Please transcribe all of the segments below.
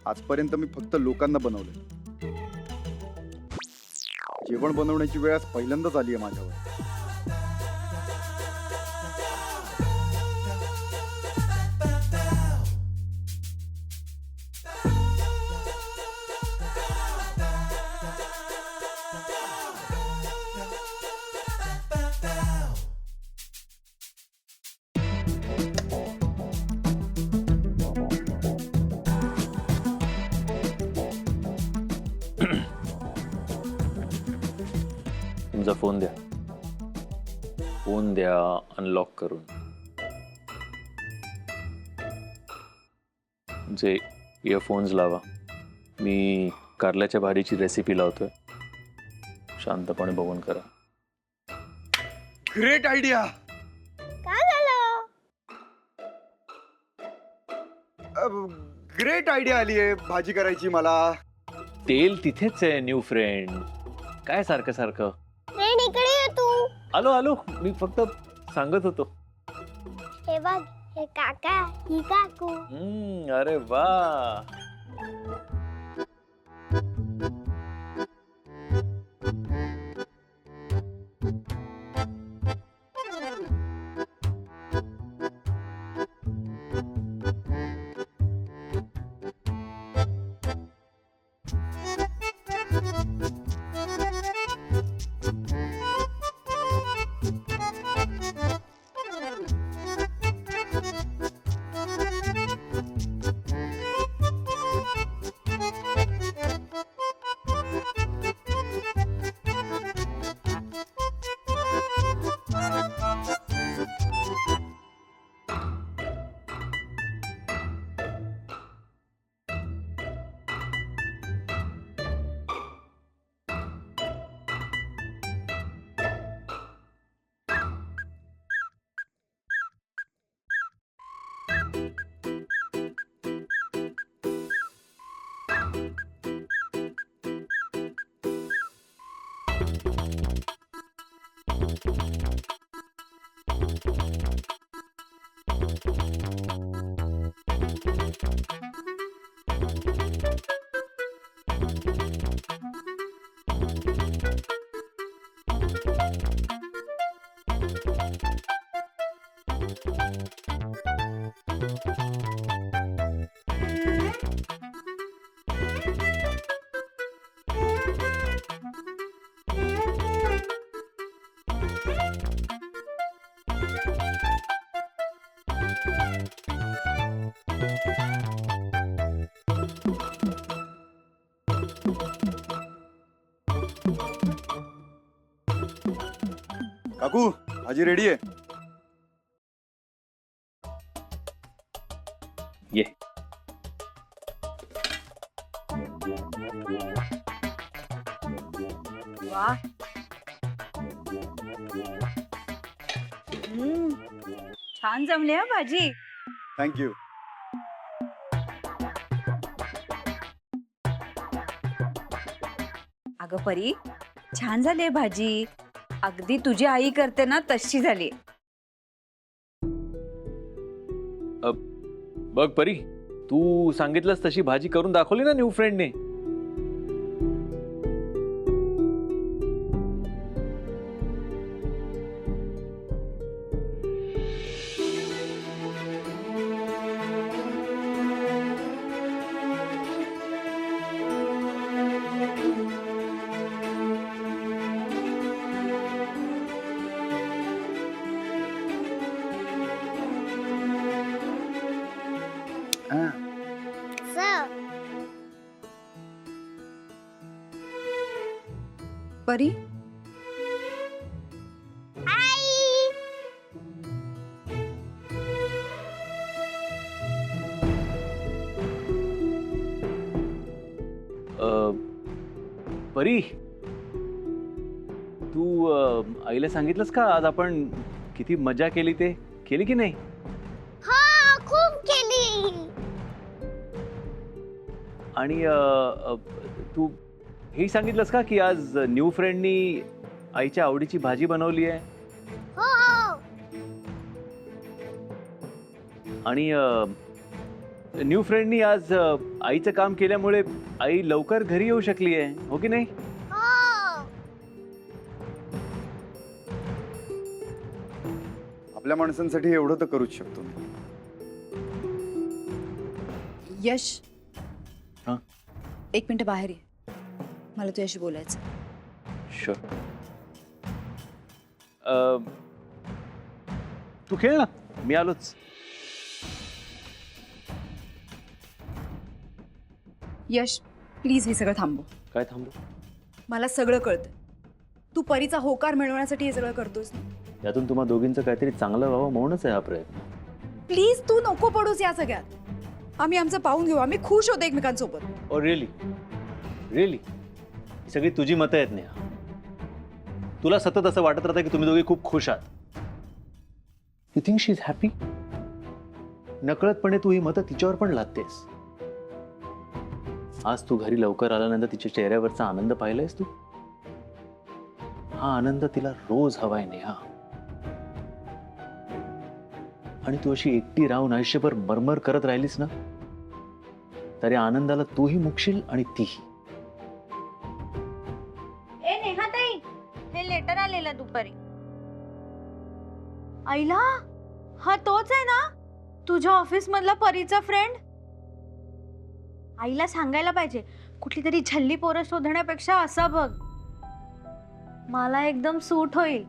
आजपर्यंत मी फक्त लोकांना बनवलंय. जेवण बनवण्याची वेळ आज पहिल्यांदाच आली आहे माझ्यावर. तुमचा फोन द्या. फोन द्या अनलॉक करून. जे इयरफोन्स लावा. मी कारल्याच्या भाजीची रेसिपी लावतोय. शांतपणे बघून करा. Great idea. काय झालं? ग्रेट आयडिया आली आहे भाजी करायची मला. तेल तिथेच आहे न्यू फ्रेंड. काय सारखं सारखं. फ्रेंड इकडे ये तू. आलो आलो. मी फक्त सांगत होतो. हे बघ, हे काका, ही काकू. अरे वा. काकू भाजी रेडी आहे. ये. वा. छान जमली हा भाजी. थँक्यू. अगं परी, छान झाली भाजी. अगदी तुझी आई करते ना तशी झाली. बघ परी, तू सांगितलंस तशी भाजी करून दाखवली ना न्यू फ्रेंडने. परी, परी, तू आईला सांगितलंस का आज आपण किती मजा केली ते? केली की नाही? हा, खूप केली. आणि तू हे सांगितलंस का की आज न्यू फ्रेंडनी आईच्या आवडीची भाजी बनवली आहे? हो. आणि न्यू फ्रेंडनी आज आईचं काम केल्यामुळे आई लवकर घरी येऊ शकली आहे, हो की नाही? हो. आपल्या माणसांसाठी एवढं तर करूच शकतो मी. यश हा? 1 मिनिट बाहेर ये, मला तुझ्याशी बोलायचं. शुअर. तू खेळ ना, मी आलोच. यश प्लीज हे सगळं थांबव. काय थांबू? मला सगळं कळतं. तू परीचा होकार मिळवण्यासाठी हे सगळं करतोस ना. यातून तुम्हा दोघींचं काहीतरी चांगलं व्हावं म्हणूनच आहे हा प्रयत्न. प्लीज तू नको पडूस या सगळ्यात. आम्ही आमचं पाहून घेऊ, आम्ही खुश होतो एकमेकांसोबत. ओ रिअली रिअली ही सगळी तुझी मतं आहेत नेहा. तुला सतत असं वाटत राहतं की तुम्ही दोघे खूप खुश आहात. You think she is happy? नकळतपणे तू ही मतं तिच्यावर पण लादतेस. आज तू घरी लवकर आल्यानंतर तिच्या चेहऱ्यावरचा आनंद पाहिलायस तू? हा आनंद तिला रोज हवाय नेहा. आणि तू अशी एकटी राहून आयुष्यभर मरमर करत राहिलीस ना, तर या आनंदाला तूही मुकशील आणि तीही. ए नेहाताई, हे लेटर आलेलं दुपारी. आईला, हा तोच आहे ना तुझ्या ऑफिस मधला परीचा फ्रेंड? आईला सांगायला पाहिजे, कुठली तरी झल्ली पोरं शोधण्यापेक्षा असं बघ, मला एकदम सूट होईल.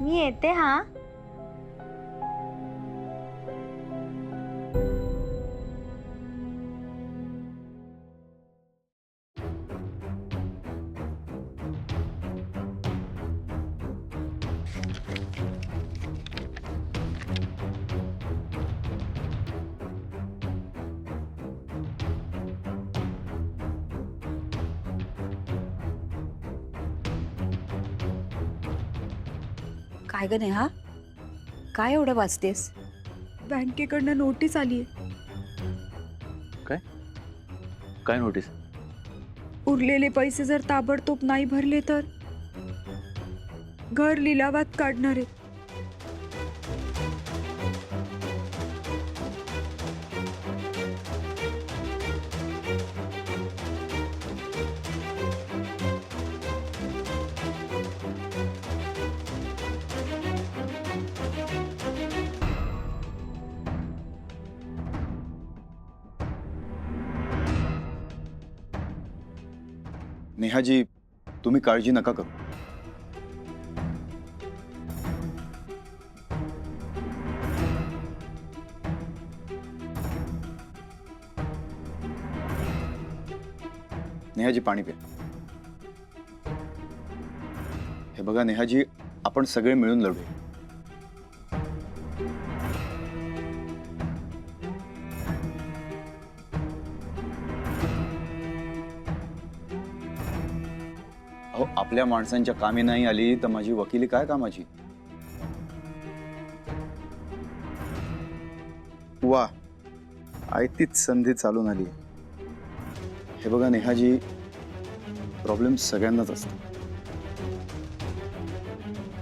मी येते हा. काय ग नेहा, काय एवढं वाचतेस? बँकेकडनं नोटीस आली. काय नोटीस? उरलेले पैसे जर ताबडतोब नाही भरले तर घर लिलावात काढणार आहेत. नेहाजी, तुम्ही काळजी नका करू. नेहाजी, पाणी प्या. हे बघा नेहाजी, आपण सगळे मिळून लढूया. अहो, आपल्या माणसांच्या कामी नाही आली तर माझी वकिली काय कामाची? वा, आयतीच संधी चालून आली. हे बघा नेहाजी, प्रॉब्लेम सगळ्यांनाच असतो,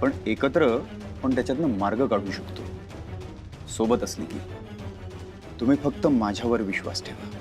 पण एकत्र आपण त्याच्यातनं मार्ग काढू शकतो, सोबत असली की. तुम्ही फक्त माझ्यावर विश्वास ठेवा.